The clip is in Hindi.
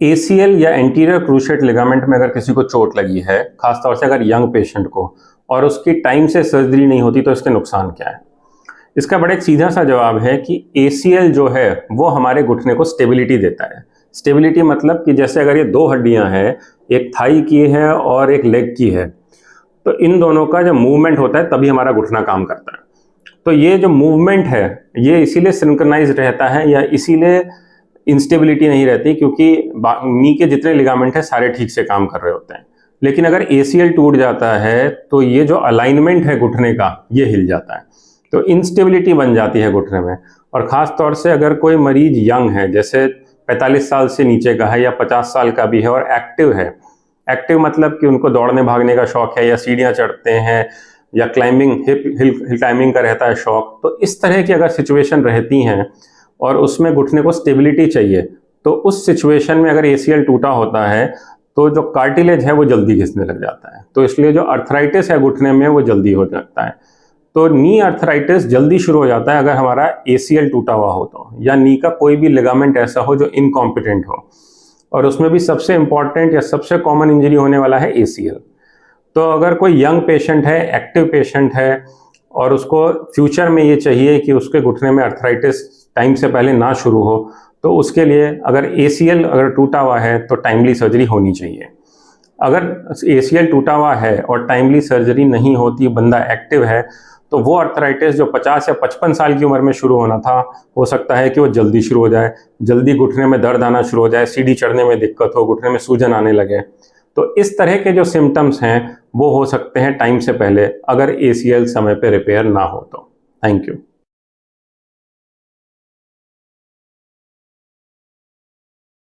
एसीएल या एंटीरियर क्रूशिएट लिगामेंट में अगर किसी को चोट लगी है, खासतौर से अगर यंग पेशेंट को, और उसकी टाइम से सर्जरी नहीं होती तो इसके नुकसान क्या है? इसका बड़ा एक सीधा सा जवाब है कि एसीएल जो है वो हमारे घुटने को स्टेबिलिटी देता है। स्टेबिलिटी मतलब कि जैसे अगर ये दो हड्डियां हैं, एक थाई की है और एक लेग की है, तो इन दोनों का जब मूवमेंट होता है तभी हमारा घुटना काम करता है। तो ये जो मूवमेंट है ये इसीलिए सिंक्रोनाइज रहता है या इसीलिए इंस्टेबिलिटी नहीं रहती, क्योंकि नी के जितने लिगामेंट है सारे ठीक से काम कर रहे होते हैं। लेकिन अगर एसीएल टूट जाता है तो ये जो अलाइनमेंट है घुटने का ये हिल जाता है, तो इंस्टेबिलिटी बन जाती है घुटने में। और ख़ास तौर से अगर कोई मरीज यंग है, जैसे 45 साल से नीचे का है या 50 साल का भी है और एक्टिव है, एक्टिव मतलब कि उनको दौड़ने भागने का शौक है या सीढ़ियाँ चढ़ते हैं या क्लाइंबिंग हिल क्लाइंबिंग का रहता है शौक, तो इस तरह की अगर सिचुएशन रहती हैं और उसमें घुटने को स्टेबिलिटी चाहिए, तो उस सिचुएशन में अगर एसीएल टूटा होता है तो जो कार्टिलेज है वो जल्दी घिसने लग जाता है। तो इसलिए जो अर्थराइटिस है घुटने में वो जल्दी हो जाता है। तो नी अर्थराइटिस जल्दी शुरू हो जाता है अगर हमारा एसीएल टूटा हुआ हो तो, या नी का कोई भी लिगामेंट ऐसा हो जो इनकॉम्पिटेंट हो, और उसमें भी सबसे इंपॉर्टेंट या सबसे कॉमन इंजरी होने वाला है एसीएल। तो अगर कोई यंग पेशेंट है, एक्टिव पेशेंट है, और उसको फ्यूचर में ये चाहिए कि उसके घुटने में अर्थराइटिस टाइम से पहले ना शुरू हो, तो उसके लिए अगर एसीएल अगर टूटा हुआ है तो टाइमली सर्जरी होनी चाहिए। अगर एसीएल टूटा हुआ है और टाइमली सर्जरी नहीं होती, बंदा एक्टिव है, तो वो अर्थराइटिस जो 50 या 55 साल की उम्र में शुरू होना था, हो सकता है कि वो जल्दी शुरू हो जाए, जल्दी घुटने में दर्द आना शुरू हो जाए, सीढ़ी चढ़ने में दिक्कत हो, घुटने में सूजन आने लगे। तो इस तरह के जो सिम्टम्स हैं वो हो सकते हैं टाइम से पहले, अगर एसीएल समय पे रिपेयर ना हो तो। Thank you.